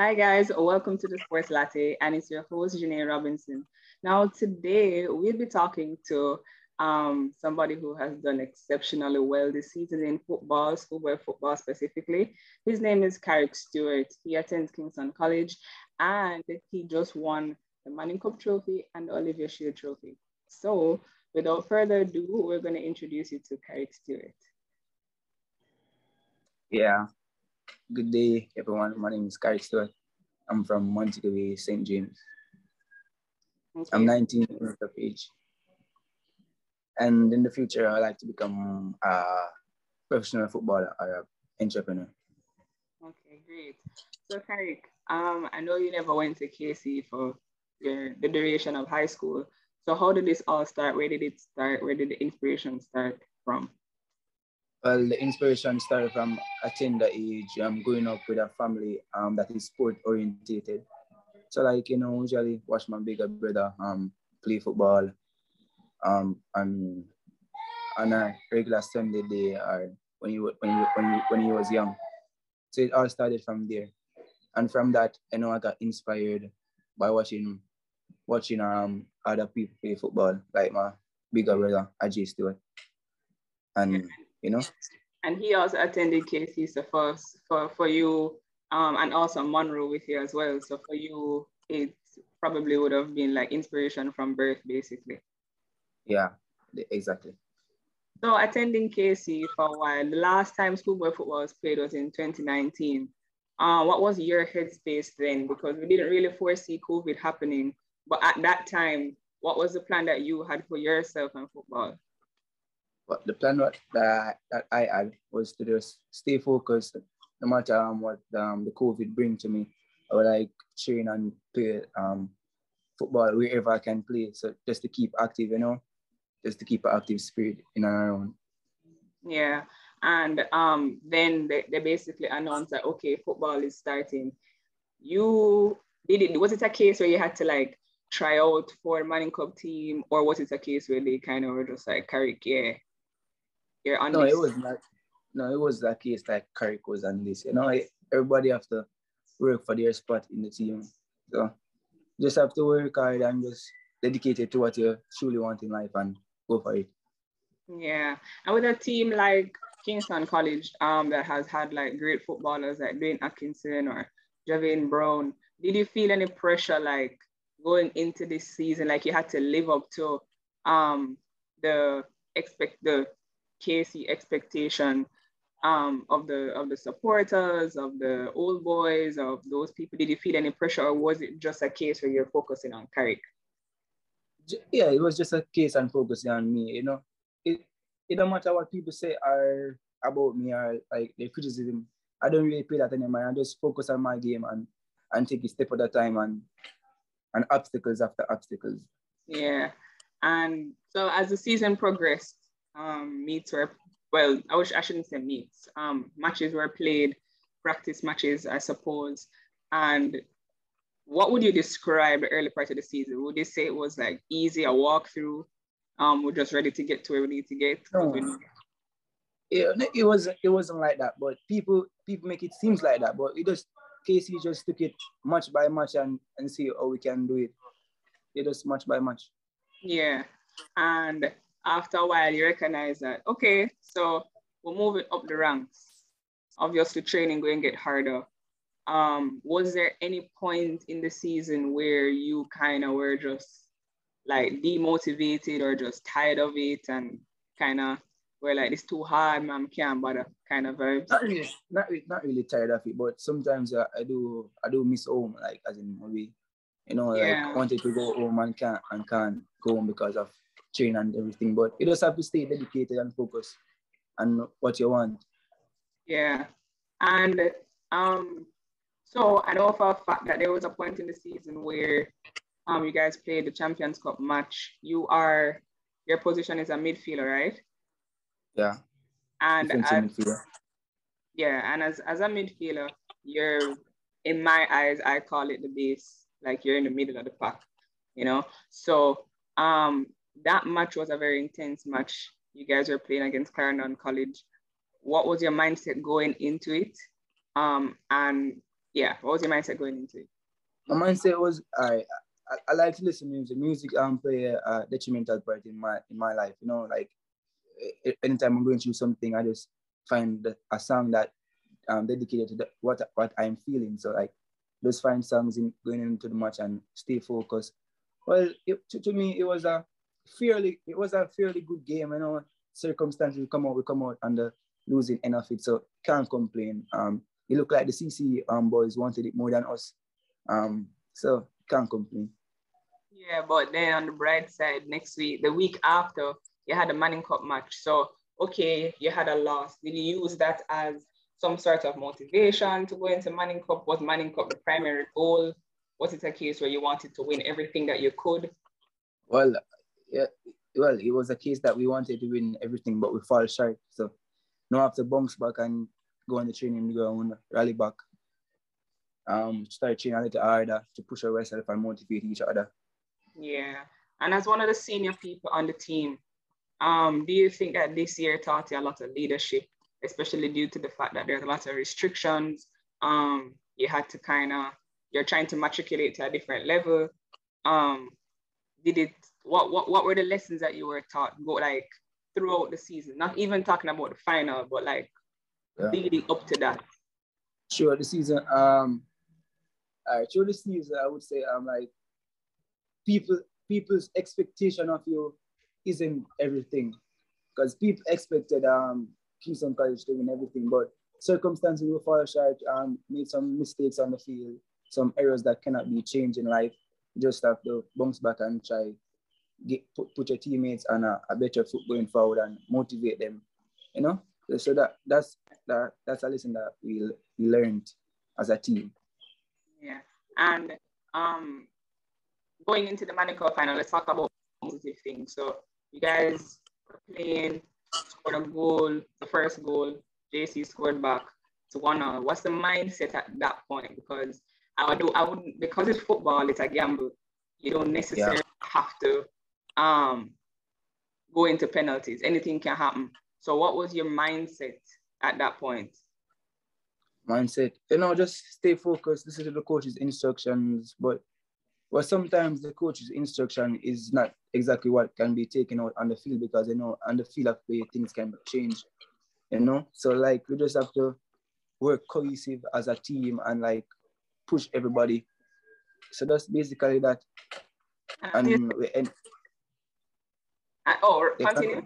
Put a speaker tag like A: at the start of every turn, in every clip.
A: Hi guys, welcome to the Sports Latte, and it's your host Janae Robinson. Now today we'll be talking to somebody who has done exceptionally well this season in football, schoolboy football specifically. His name is Carrick Stewart. He attends Kingston College, and he just won the Manning Cup Trophy and the Olivier Shield Trophy. So without further ado, we're going to introduce you to Carrick Stewart.
B: Yeah, good day, everyone. My name is Carrick Stewart. I'm from Montego St. James.
A: Okay.
B: I'm 19 years of age. And in the future, I'd like to become a professional footballer or an entrepreneur.
A: Okay, great. So, Carrick, I know you never went to KC for the duration of high school. So, how did this all start? Where did it start? Where did the inspiration start from?
B: Well, the inspiration started from a tender age. I'm growing up with a family that is sport orientated. So, usually watch my bigger brother play football on a regular Sunday day or when he was young. So it all started from there. And from that, I got inspired by watching other people play football, like my bigger brother, Ajay Stewart. And
A: And he also attended KC. So for you, and also Monroe with you as well. So for you, it probably would have been like inspiration from birth, basically.
B: Yeah, exactly.
A: So attending KC for a while, the last time schoolboy football was played was in 2019. What was your headspace then? Because we didn't really foresee COVID happening. But at that time, what was the plan that you had for yourself and football?
B: But the plan that I had was to just stay focused no matter what the COVID bring to me. I would like train and play football wherever I can play. So just to keep active, just to keep an active spirit in and around.
A: Yeah. And then they basically announced that, okay, football is starting. Was it a case where you had to like try out for the Manning Cup team, or was it a case where they kind of were just like, Carrick, yeah, you're on
B: No,
A: this?
B: it was not. No, it was a case like Carrick was on this. Everybody have to work for their spot in the team. So just have to work hard and just dedicated to what you truly want in life and go for it.
A: Yeah. And with a team like Kingston College, that has had like great footballers like Dwayne Atkinson or Javane Brown, did you feel any pressure like going into this season, like you had to live up to the KC expectation of the supporters, of the old boys, of those people? Did you feel any pressure, or was it just a case where you're focusing on Carrick?
B: Yeah, it was just a case and focusing on me. It don't matter what people say are about me or like their criticism. I don't really pay that anymore. I just focus on my game and take a step at a time and obstacles after obstacles.
A: Yeah. And so as the season progressed, meets were, well, I shouldn't say meets, matches were played, practice matches, I suppose. And what would you describe the early part of the season? Would you say it was like easy, a walkthrough? We're just ready to get to where we need to get?
B: No. It wasn't like that, but people make it seems like that. But KC just took it match by match and see how we can do it. It just match by match.
A: Yeah. And after a while, you recognize that, okay, so we're moving up the ranks. Obviously, training going to get harder. Was there any point in the season where you kind of were just like demotivated or just tired of it and kind of were like, it's too hard, man, can't bother kind of vibes?
B: Not really tired of it, but sometimes I do miss home, like as in maybe, like wanted to go home and can't go home because of training and everything. But you just have to stay dedicated and focus on what you want.
A: Yeah. And so I know for a fact that there was a point in the season where you guys played the Champions Cup match. Your position is a midfielder, right?
B: Yeah.
A: And
B: midfielder.
A: Yeah, and as a midfielder, you're, in my eyes, I call it the base, like you're in the middle of the pack, So that match was a very intense match. You guys were playing against Clarendon College. What was your mindset going into it? And Yeah, what was your mindset going into it?
B: My mindset was I like to listen to music. Music play a detrimental part in my life. You know, like anytime I'm going through something, I just find a song that dedicated to what I'm feeling. So like just find songs in going into the match and stay focused. Well, to me it was a fairly good game. You know, circumstances we come out and the losing end of it. So can't complain. It looked like the CC boys wanted it more than us. So can't complain.
A: Yeah, but then on the bright side, next week, the week after, you had a Manning Cup match. So, okay, you had a loss. Did you use that as some sort of motivation to go into Manning Cup? Was Manning Cup the primary goal? Was it a case where you wanted to win everything that you could?
B: Well, yeah, well, it was a case that we wanted to win everything, but we fall short. So now I have to bounce back and go on the training ground, rally back, start training a little harder to push ourselves and motivate each other.
A: Yeah. And as one of the senior people on the team, do you think that this year taught you a lot of leadership, especially due to the fact that there's a lot of restrictions? You had to you're trying to matriculate to a different level. Um, what were the lessons that you were taught like throughout the season? Not even talking about the final, but like leading up to that.
B: Sure, the season, through the season, I would say, like people's expectation of you isn't everything, because people expected Kingston College to win everything, but circumstances will fall short. Made some mistakes on the field, some errors that cannot be changed in life. You just have to bounce back and try put your teammates on a better foot going forward and motivate them. You know, so that's a lesson that we learned as a team.
A: Yeah, and going into the Manning Cup final, let's talk about positive things. So you guys were playing, scored a goal, the first goal, JC scored back to 1-0. What's the mindset at that point? Because I wouldn't, because it's football, it's a gamble. You don't necessarily have to go into penalties. Anything can happen. So what was your mindset at that point?
B: Mindset, just stay focused. Listen to the coach's instructions, but sometimes the coach's instruction is not exactly what can be taken out on the field, because on the field of play things can change. So like we just have to work cohesive as a team and like push everybody. So that's basically that. And
A: continue.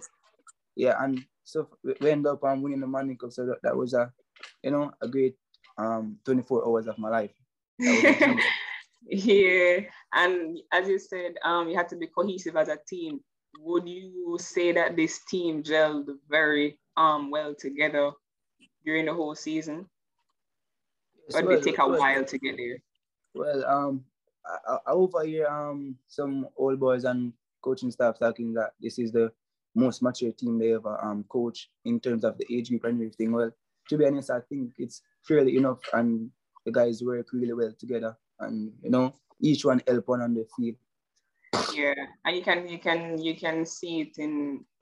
B: Yeah, and so we end up winning the Manning Cup. So that was a great 24 hours of my life.
A: Yeah, and as you said, you had to be cohesive as a team. Would you say that this team gelled very well together during the whole season? Or did it take a while to get there?
B: Well, I overhear some old boys and coaching staff talking that this is the most mature team they ever coach in terms of the age group and everything. Well, to be honest, I think it's fairly enough, and the guys work really well together, and each one help one on the field.
A: Yeah, and you can see it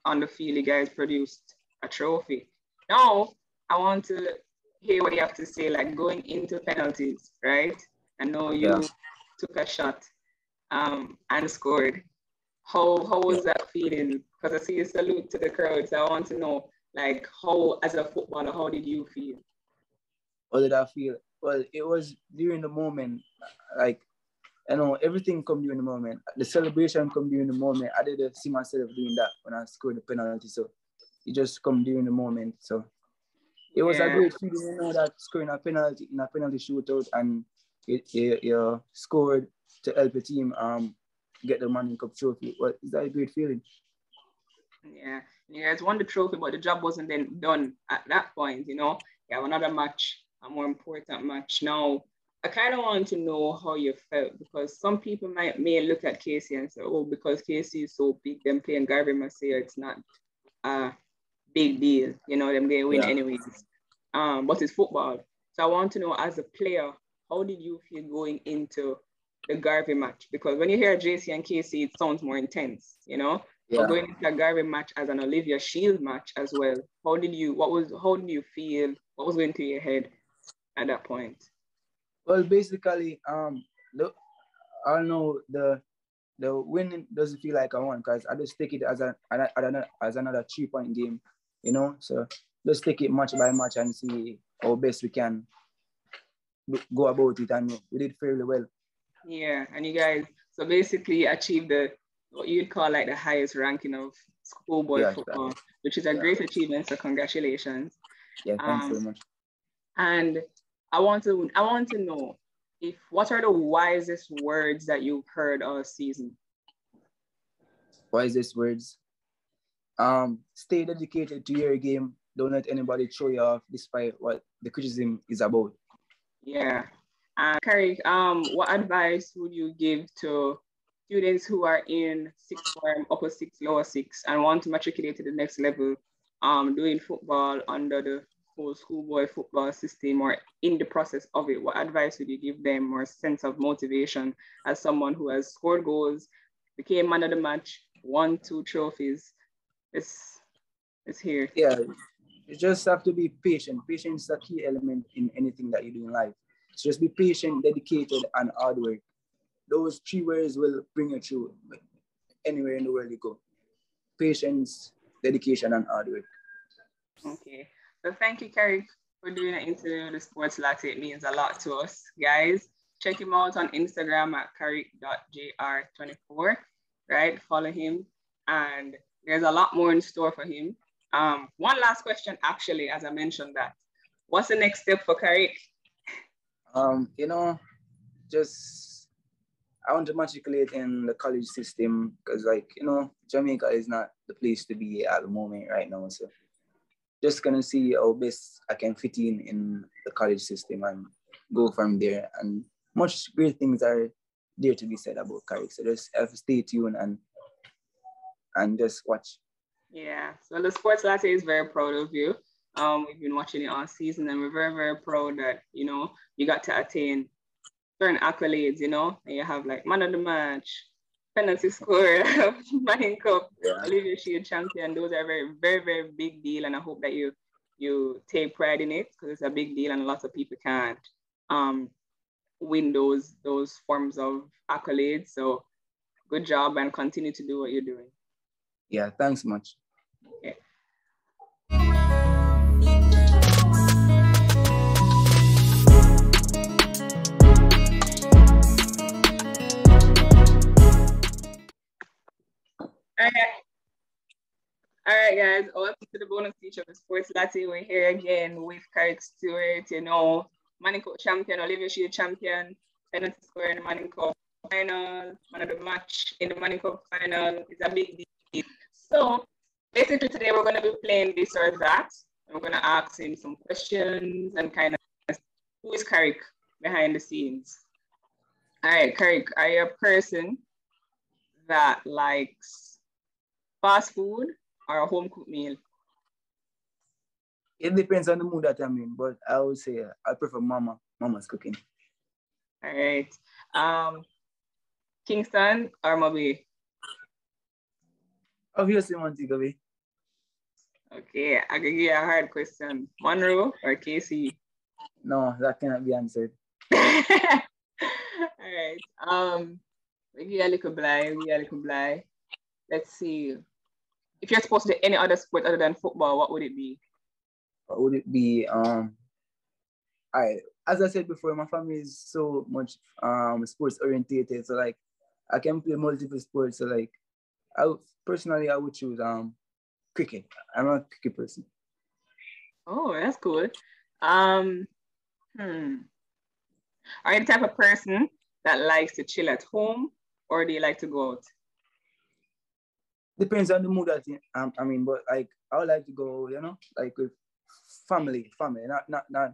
A: on the field. You guys produced a trophy. Now I want to hear what you have to say, like going into penalties, right? I know you took a shot and scored. How was that feeling? Because I see you salute to the crowd, so I want to know, like, how, as a footballer, how did you feel?
B: How did I feel? Well, it was during the moment, like, everything come during the moment. The celebration come during the moment. I didn't see myself doing that when I scored the penalty, so it just come during the moment. So it was a great feeling, that scoring a penalty in a penalty shootout, and you scored to help the team get the Manning Cup trophy. Well, is that a great feeling?
A: Yeah, you guys won the trophy, but the job wasn't then done at that point. You have another match, a more important match. Now, I kind of want to know how you felt, because some people may look at KC and say, oh, because KC is so big, them playing Garvey Marseille, it's not a big deal. Them they win anyways. But it's football. So I want to know, as a player, how did you feel going into the Garvey match? Because when you hear JC and KC, it sounds more intense, But going into a Garvey match as an Olivia Shield match as well, how did you feel? What was going through your head at that point?
B: Well, basically, the, I don't know the winning doesn't feel like I won because I just take it as as another 3 point game, you know. So just take it match by match and see how best we can go about it, and we did fairly well.
A: Yeah, and you guys so basically achieved the what you'd call like the highest ranking of schoolboy
B: Yeah,
A: football, which is a
B: yeah,
A: great achievement. So congratulations.
B: yeah. Thanks
A: Um,
B: very much.
A: and I want to know if what are the wisest words that you've heard all season?
B: Wisest words. Stay dedicated to your game. Don't let anybody throw you off, despite what the criticism is about.
A: Yeah. Carrie, what advice would you give to students who are in sixth form, upper six, lower six, and want to matriculate to the next level, doing football under the whole schoolboy football system or in the process of it? What advice would you give them or sense of motivation as someone who has scored goals, became man of the match, won 2 trophies? It's here.
B: Yeah, you just have to be patient. Patience is a key element in anything that you do in life. So just be patient, dedicated, and hard work. Those 3 words will bring you through anywhere in the world you go. Patience, dedication, and hard work.
A: Okay. So thank you, Carrie, for doing an interview with the Sports Latte. It means a lot to us, guys. Check him out on Instagram at carrick.jr24, right? Follow him. And there's a lot more in store for him. One last question, actually, as I mentioned that. What's the next step for Carrick?
B: You know, just I want to matriculate in the college system because, like, you know, Jamaica is not the place to be at the moment right now. So just gonna see how best I can fit in the college system and go from there. And much great things are there to be said about Carrick. So just have to stay tuned and just watch.
A: Yeah, so the Sports Latte is very proud of you. We've been watching it all season, and we're very, very proud that you got to attain certain accolades. And you have like man of the match, penalty scorer, Manning Cup,
B: Yeah.
A: Olivia Shield champion. Those are very, very, very big deal, and I hope that you take pride in it because it's a big deal, and lots of people can't win those forms of accolades. So good job, and continue to do what you're doing.
B: Yeah, thanks much.
A: Okay. All right, guys. Welcome to the bonus feature of the Sports Latte. We're here again with Carrick Stewart, Manning Cup champion, Olivia Shield champion, penalty scorer in the Manning Cup final, man of the match in the Manning Cup final. It's a big deal. So basically today we're going to be playing this or that. We're going to ask him some questions and kind of who is Carrick behind the scenes. All right, Carrick, are you a person that likes fast food or a home cooked meal?
B: It depends on the mood that I'm in, but I would say I prefer mama's cooking.
A: All right. Kingston or Mobay?
B: Obviously, Montego Bay.
A: Okay, I can give you a hard question. Monroe or KC?
B: No, that cannot be answered.
A: All right. We give you a little blind. Let's see. If you're supposed to do any other sport other than football, what would it be?
B: What would it be? As I said before, my family is so much sports orientated. So like I can play multiple sports. So like I would choose cricket. I'm a cricket person.
A: Oh, that's cool. Are you the type of person that likes to chill at home or do you like to go out?
B: Depends on the mood that I'm in, but like I would like to go, like with family, not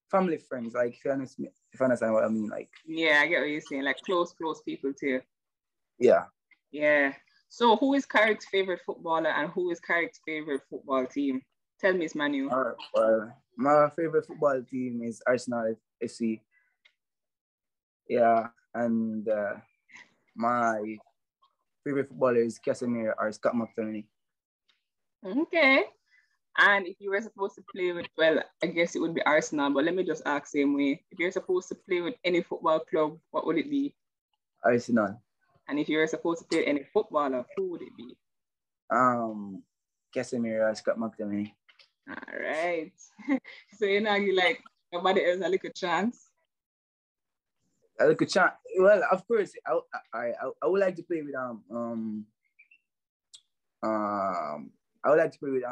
B: family friends. Like if you understand what I mean, like.
A: Yeah, I get what you're saying. Like close people too.
B: Yeah.
A: Yeah. So who is Carrick's favorite footballer and who is Carrick's favorite football team? Tell me, Manu.
B: My favorite football team is Arsenal FC. Yeah, and my favorite footballer is Casemiro or Scott McTominay.
A: Okay. And if you were supposed to play with, well, I guess it would be Arsenal, but let me just ask same way. If you're supposed to play with any football club, what would it be?
B: Arsenal.
A: And if you were supposed to play with any footballer, who would it be?
B: Casemiro, Scott McTominay.
A: All right. So you know, you like nobody else a little chance.
B: A little chance. Well, of course, I would like to play with I would like to play with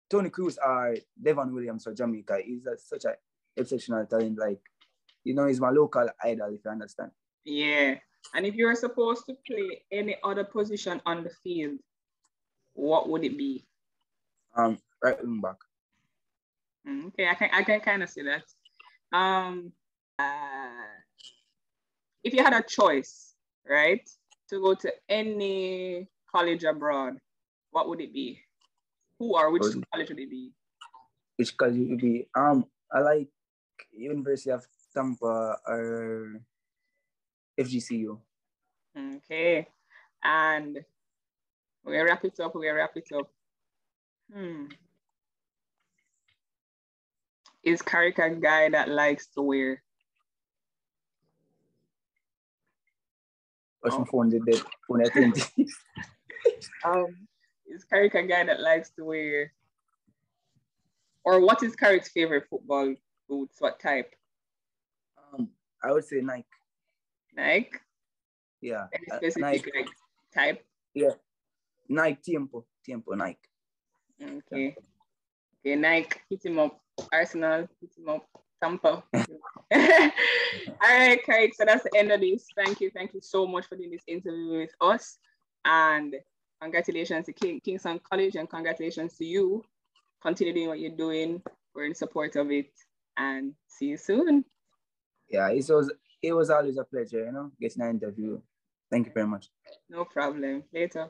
B: Tony Cruz or Devon Williams for Jamaica. He's such an exceptional talent. Like, you know, he's my local idol, if you understand.
A: Yeah. And if you were supposed to play any other position on the field, what would it be?
B: Right wing back.
A: Okay, I can kind of see that. If you had a choice, right, to go to any college abroad, what would it be? Who or which college would it be?
B: Which college would it be? I like University of Tampa or FGCU.
A: Okay, and we'll wrap it up. Is Carrick a guy that likes to wear?
B: Watch my phone did that. Phone at 20.
A: Is Carrick a guy that likes to wear? Or what is Carrick's favorite football boots? What type?
B: I would say Nike.
A: Nike?
B: Yeah.
A: Any specific like type?
B: Yeah. Nike Tiempo Nike.
A: Okay. Okay, Nike, hit him up. Arsenal, hit him up. Tampa. All right, Carrick. So that's the end of this. Thank you so much for doing this interview with us. And congratulations to Kingston College and congratulations to you. Continue doing what you're doing. We're in support of it. And see you soon.
B: Yeah, it was always a pleasure, getting an interview. Thank you very much.
A: No problem. Later.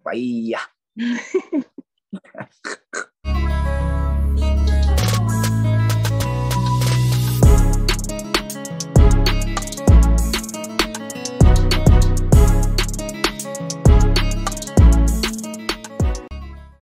B: Bye.